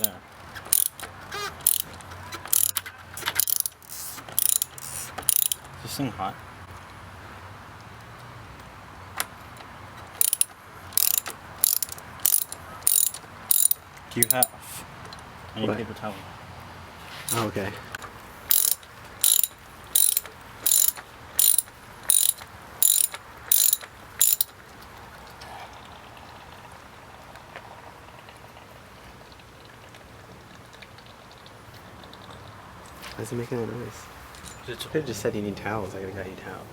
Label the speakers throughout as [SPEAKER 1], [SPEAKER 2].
[SPEAKER 1] there. Is this thing hot? Do you have any
[SPEAKER 2] What?
[SPEAKER 1] paper towel?
[SPEAKER 2] Oh, okay. Why is he making that noise?
[SPEAKER 1] It's
[SPEAKER 2] You could have just said you need towels. I could have got you towels.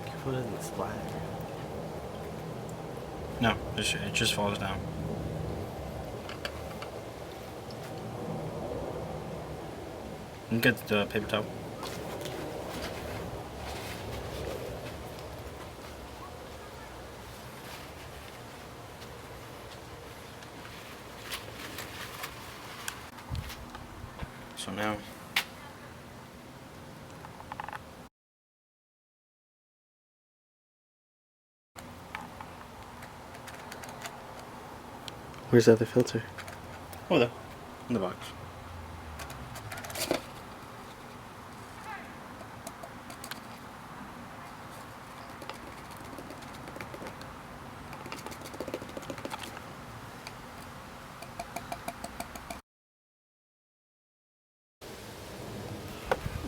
[SPEAKER 2] Careful it doesn't splatter.
[SPEAKER 1] No, it just falls down. You can get the paper towel. So now,
[SPEAKER 2] Where's the other filter?
[SPEAKER 1] over there, in the box.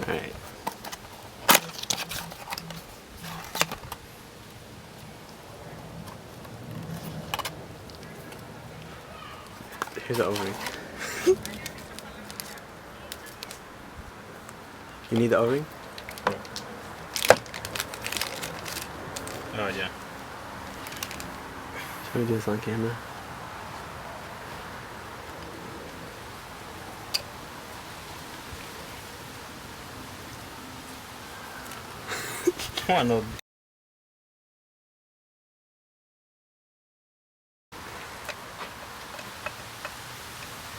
[SPEAKER 2] Alright. Here's the O-ring. You need the O-ring?
[SPEAKER 1] Oh yeah.
[SPEAKER 2] Should we do this on camera?
[SPEAKER 1] Come on, no.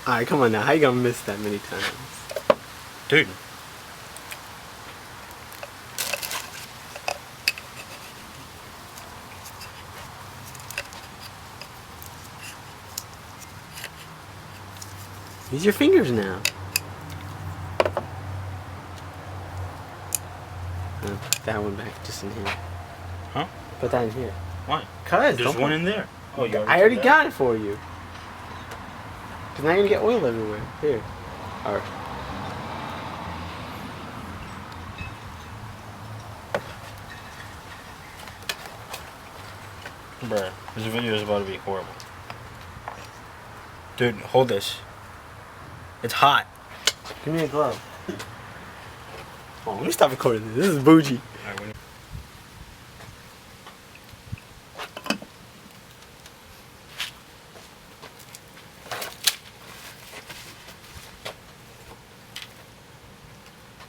[SPEAKER 2] Alright, come on now. How you gonna miss that many times?
[SPEAKER 1] Dude.
[SPEAKER 2] Use your fingers now. Put that one back just in here.
[SPEAKER 1] Huh?
[SPEAKER 2] Put that in here.
[SPEAKER 1] Why?
[SPEAKER 2] Cause
[SPEAKER 1] There's one in there. Oh, you
[SPEAKER 2] I already got it for you. Cause now you're gonna get oil everywhere. Here. Alright.
[SPEAKER 1] Bruh, this video is about to be horrible. Dude, hold this. It's hot.
[SPEAKER 2] Give me a glove. Oh, let me stop recording this. This is bougie.
[SPEAKER 1] Alright,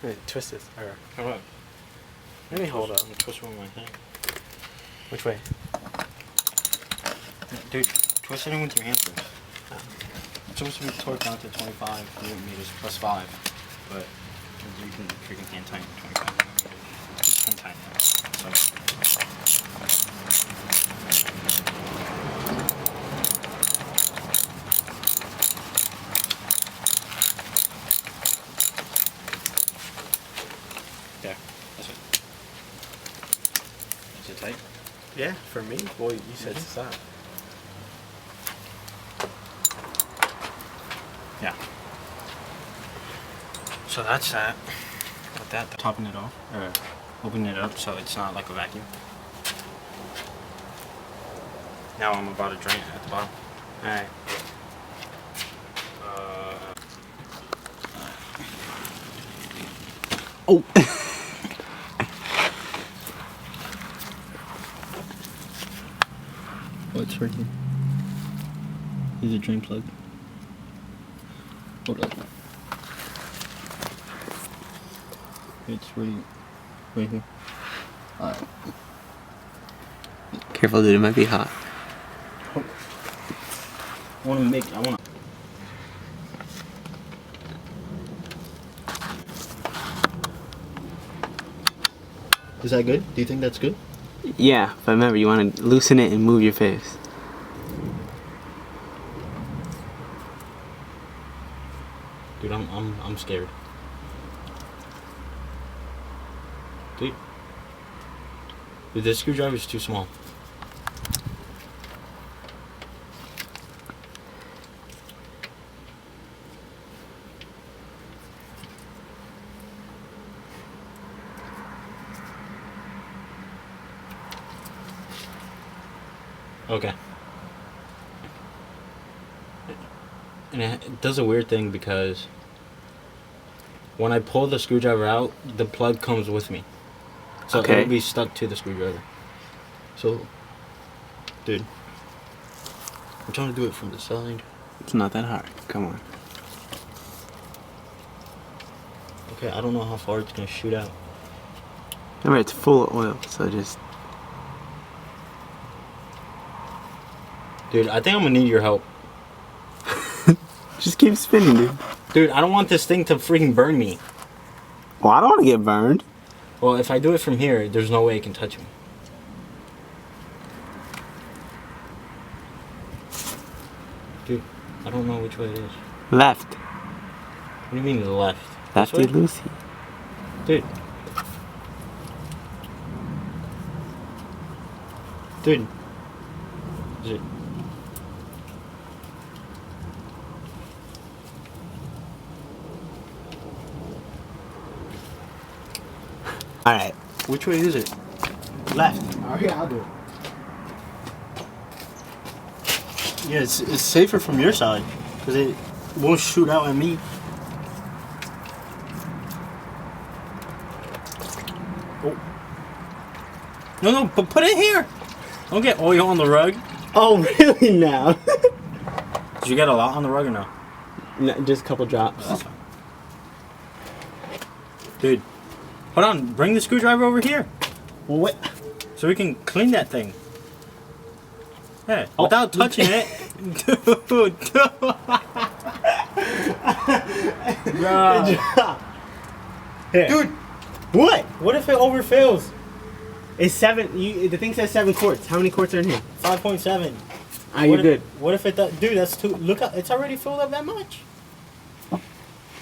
[SPEAKER 2] Wait, twist this. Alright.
[SPEAKER 1] Hold on.
[SPEAKER 2] Let me hold up.
[SPEAKER 1] I'm twisting with my hand.
[SPEAKER 2] Which way?
[SPEAKER 1] Dude, twist it with your hand first. It's supposed to be torqued down to 25 millimeters plus 5, but you can freaking hand tighten 25 millimeters. Just hand tighten it. There, that's it. Is it tight?
[SPEAKER 2] Yeah, for me. Well, you said stop.
[SPEAKER 1] Yeah. So that's that. With that, topping it off, or opening it up so it's not like a vacuum. Now I'm about to drain it at the bottom.
[SPEAKER 2] Alright. Oh!
[SPEAKER 1] Oh, it's right here. Here's a drain plug. Hold up. It's right here. Alright.
[SPEAKER 2] Careful, dude. It might be hot.
[SPEAKER 1] I wanna Is that good? Do you think that's good?
[SPEAKER 2] Yeah, but remember, you want to loosen it and move your face.
[SPEAKER 1] Dude, I'm scared. Dude, this screwdriver is too small. Okay. And it does a weird thing because when I pull the screwdriver out, the plug comes with me. So
[SPEAKER 2] Okay.
[SPEAKER 1] it'll be stuck to the screwdriver. So, dude, I'm trying to do it from the side.
[SPEAKER 2] It's not that hard. Come on.
[SPEAKER 1] Okay, I don't know how far it's gonna shoot out.
[SPEAKER 2] Remember, it's full of oil, so just...
[SPEAKER 1] Dude, I think I'm gonna need your help.
[SPEAKER 2] Just keep spinning, dude.
[SPEAKER 1] Dude, I don't want this thing to freaking burn me.
[SPEAKER 2] Well, I don't want to get burned.
[SPEAKER 1] Well, if I do it from here, there's no way it can touch me. Dude, I don't know which way it is.
[SPEAKER 2] Left.
[SPEAKER 1] What do you mean the left? This
[SPEAKER 2] Lefty
[SPEAKER 1] way?
[SPEAKER 2] loosey.
[SPEAKER 1] Dude. Dude. Is it...
[SPEAKER 2] Alright.
[SPEAKER 1] Which way is it? Left.
[SPEAKER 2] Oh, yeah, I'll do it.
[SPEAKER 1] Yeah, it's safer from your side because it won't shoot out at me. Oh. No, but put it here. Don't get oil on the rug.
[SPEAKER 2] Oh, really now?
[SPEAKER 1] Did you get a lot on the rug or no?
[SPEAKER 2] No, just a couple drops.
[SPEAKER 1] That's fine. Dude, hold on. Bring the screwdriver over here.
[SPEAKER 2] Well, what?
[SPEAKER 1] So we can clean that thing. Yeah,
[SPEAKER 2] Oh.
[SPEAKER 1] without touching it. Dude. Bro.
[SPEAKER 2] Here.
[SPEAKER 1] Dude,
[SPEAKER 2] What?
[SPEAKER 1] what if it overfills?
[SPEAKER 2] It's 7. The thing says 7 quarts. How many quarts are in here?
[SPEAKER 1] 5.7.
[SPEAKER 2] Ah, you're good.
[SPEAKER 1] What if it does? Dude, that's too. Look, it's already filled up that much.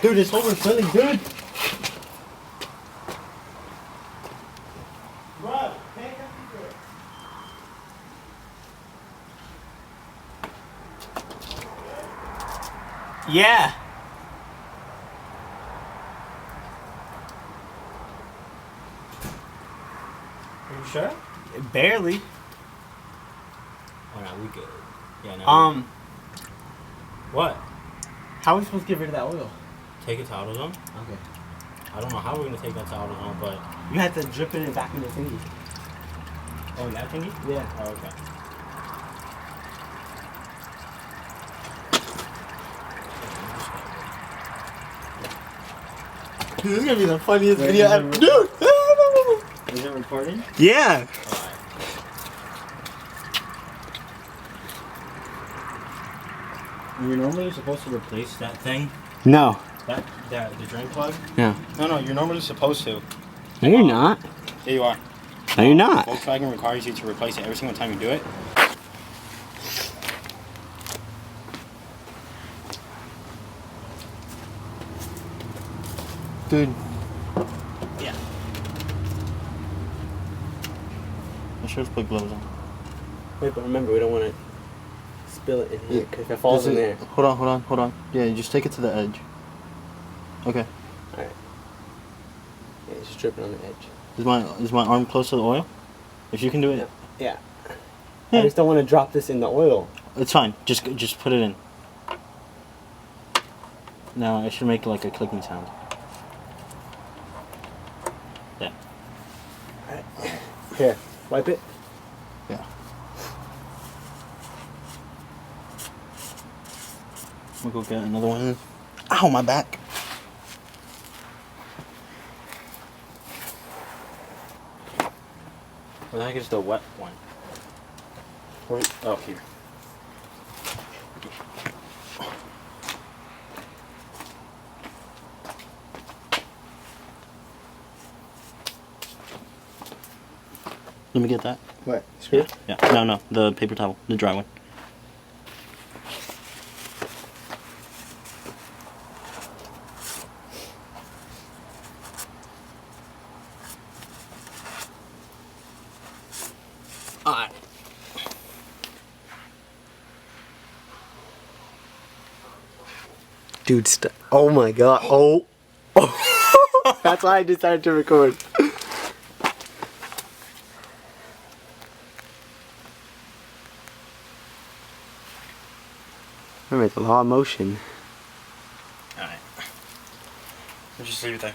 [SPEAKER 1] Dude, it's overfilling, dude. Bro, pay attention to it.
[SPEAKER 2] Yeah.
[SPEAKER 1] Are you sure?
[SPEAKER 2] Barely.
[SPEAKER 1] Oh no, we good. Yeah, no. What?
[SPEAKER 2] How are we supposed to get rid of that oil?
[SPEAKER 1] Take it to AutoZone?
[SPEAKER 2] Okay.
[SPEAKER 1] I don't know how we're gonna take that to AutoZone, but
[SPEAKER 2] You have to drip it back in the thingy.
[SPEAKER 1] oh, that thingy?
[SPEAKER 2] Yeah.
[SPEAKER 1] Oh, okay.
[SPEAKER 2] Dude, this is gonna be the funniest
[SPEAKER 1] Wait,
[SPEAKER 2] video
[SPEAKER 1] is it
[SPEAKER 2] ever. Dude!
[SPEAKER 1] Is it recording?
[SPEAKER 2] Yeah!
[SPEAKER 1] You're normally supposed to replace that thing,
[SPEAKER 2] No.
[SPEAKER 1] that the drain plug.
[SPEAKER 2] No.
[SPEAKER 1] No, you're normally supposed to.
[SPEAKER 2] No, you're not.
[SPEAKER 1] There you are.
[SPEAKER 2] No, you're not.
[SPEAKER 1] Volkswagen requires you to replace it every single time you do it.
[SPEAKER 2] Dude.
[SPEAKER 1] Yeah. I should have put gloves on.
[SPEAKER 2] Wait, but remember, we don't want to spill it in here, because if it falls in there.
[SPEAKER 1] Hold on. Yeah, you just take it to the edge. Okay.
[SPEAKER 2] Alright. Yeah, it's just dripping on the edge.
[SPEAKER 1] Is my arm close to the oil? If you can do it,
[SPEAKER 2] Yeah. I just don't want to drop this in the oil.
[SPEAKER 1] it's fine. Just put it in. Now it should make like a clicking sound. Yeah.
[SPEAKER 2] Alright. Here, wipe it.
[SPEAKER 1] Yeah. We'll go get another one. Ow, my back. Well, I think it's the wet one. Oh, here. Let me get that.
[SPEAKER 2] What? Screw?
[SPEAKER 1] Yeah. No, the paper towel, the dry one. Alright.
[SPEAKER 2] Dude, oh my god. Oh. That's why I decided to record. I made a lot of motion.
[SPEAKER 1] Alright. We'll just leave it there.